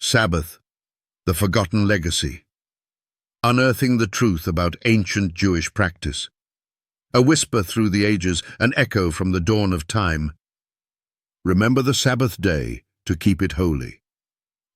Sabbath, the forgotten legacy. Unearthing the truth about ancient Jewish practice. A whisper through the ages, an echo from the dawn of time. Remember the Sabbath day to keep it holy.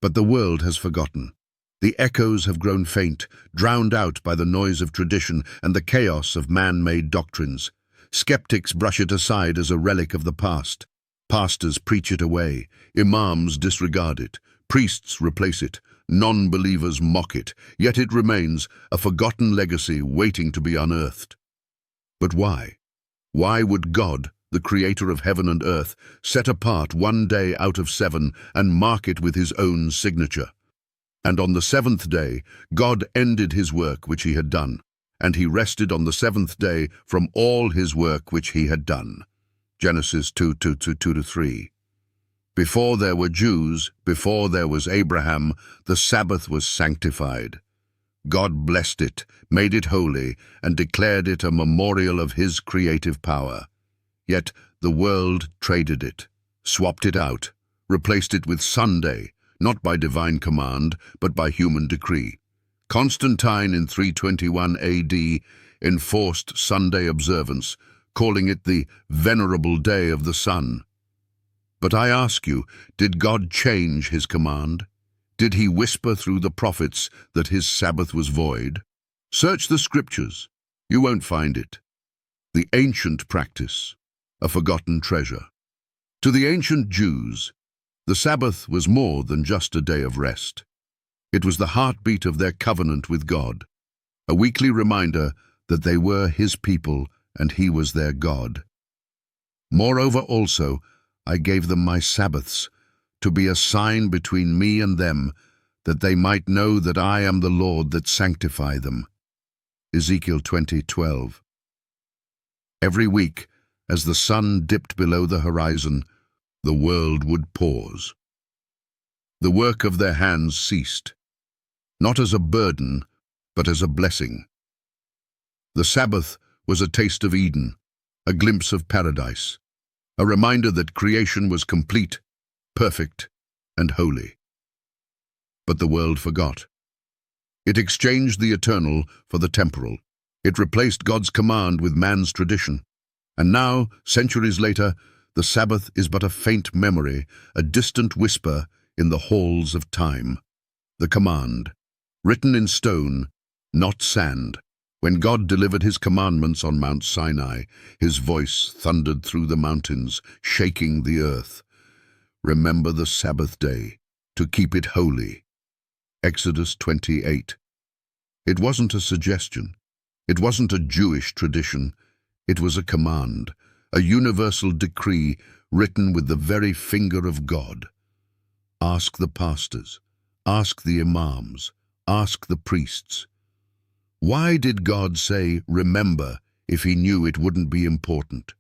But the world has forgotten. The echoes have grown faint, drowned out by the noise of tradition and the chaos of man-made doctrines. Skeptics brush it aside as a relic of the past. Pastors preach it away. Imams disregard it. Priests replace it. Non-believers mock it. Yet it remains a forgotten legacy waiting to be unearthed. But why? Why would God, the creator of heaven and earth, set apart one day out of 7 and mark it with his own signature? And on the 7th day, God ended his work which he had done, and he rested on the 7th day from all his work which he had done. Genesis 2:2-3. Before there were Jews, before there was Abraham, the Sabbath was sanctified. God blessed it, made it holy, and declared it a memorial of his creative power. Yet the world traded it, swapped it out, replaced it with Sunday, not by divine command, but by human decree. Constantine in 321 AD enforced Sunday observance, calling it the venerable day of the sun. But I ask you, did God change his command? Did he whisper through the prophets that his Sabbath was void? Search the scriptures. You won't find it. The ancient practice, a forgotten treasure. To the ancient Jews, the Sabbath was more than just a day of rest. It was the heartbeat of their covenant with God, a weekly reminder that they were his people and he was their God. Moreover also, I gave them my Sabbaths, to be a sign between me and them, that they might know that I am the Lord that sanctify them. Ezekiel 20:12. Every week, as the sun dipped below the horizon, the world would pause. The work of their hands ceased, not as a burden, but as a blessing. The Sabbath was a taste of Eden, a glimpse of paradise, a reminder that creation was complete, perfect, and holy. But the world forgot. It exchanged the eternal for the temporal. It replaced God's command with man's tradition. And now, centuries later, the Sabbath is but a faint memory, a distant whisper in the halls of time. The command, written in stone, not sand. When God delivered his commandments on Mount Sinai, his voice thundered through the mountains, shaking the earth. Remember the Sabbath day, to keep it holy. Exodus 28. It wasn't a suggestion. It wasn't a Jewish tradition. It was a command, a universal decree written with the very finger of God. Ask the pastors, ask the imams, ask the priests. Why did God say, remember, if he knew it wouldn't be important?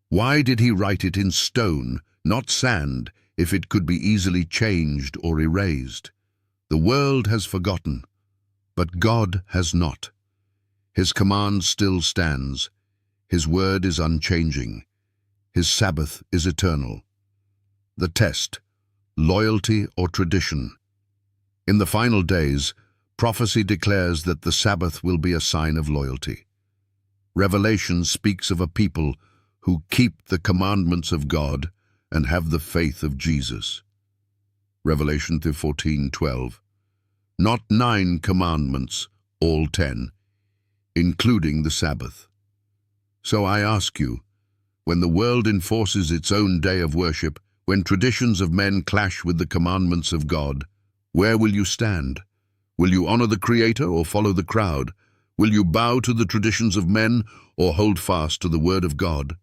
Why did he write it in stone, not sand, if it could be easily changed or erased? The world has forgotten, but God has not. His command still stands. His word is unchanging. His Sabbath is eternal. The test, loyalty or tradition. In the final days, prophecy declares that the Sabbath will be a sign of loyalty. Revelation speaks of a people who keep the commandments of God and have the faith of Jesus. Revelation 14:12. Not 9 commandments, all 10, including the Sabbath. So I ask you, when the world enforces its own day of worship, when traditions of men clash with the commandments of God, where will you stand? Will you honor the Creator or follow the crowd? Will you bow to the traditions of men or hold fast to the Word of God?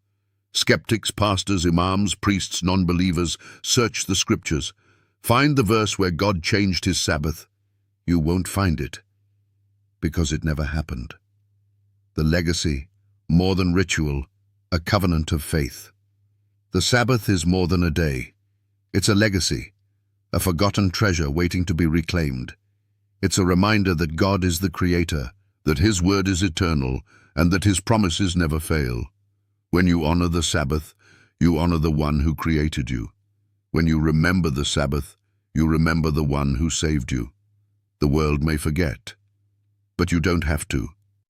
Skeptics, pastors, imams, priests, non-believers, search the scriptures. Find the verse where God changed his Sabbath. You won't find it, because it never happened. The legacy, more than ritual, a covenant of faith. The Sabbath is more than a day. It's a legacy, a forgotten treasure waiting to be reclaimed. It's a reminder that God is the Creator, that his word is eternal, and that his promises never fail. When you honor the Sabbath, you honor the one who created you. When you remember the Sabbath, You remember the one who saved you. The world may forget, but you don't have to.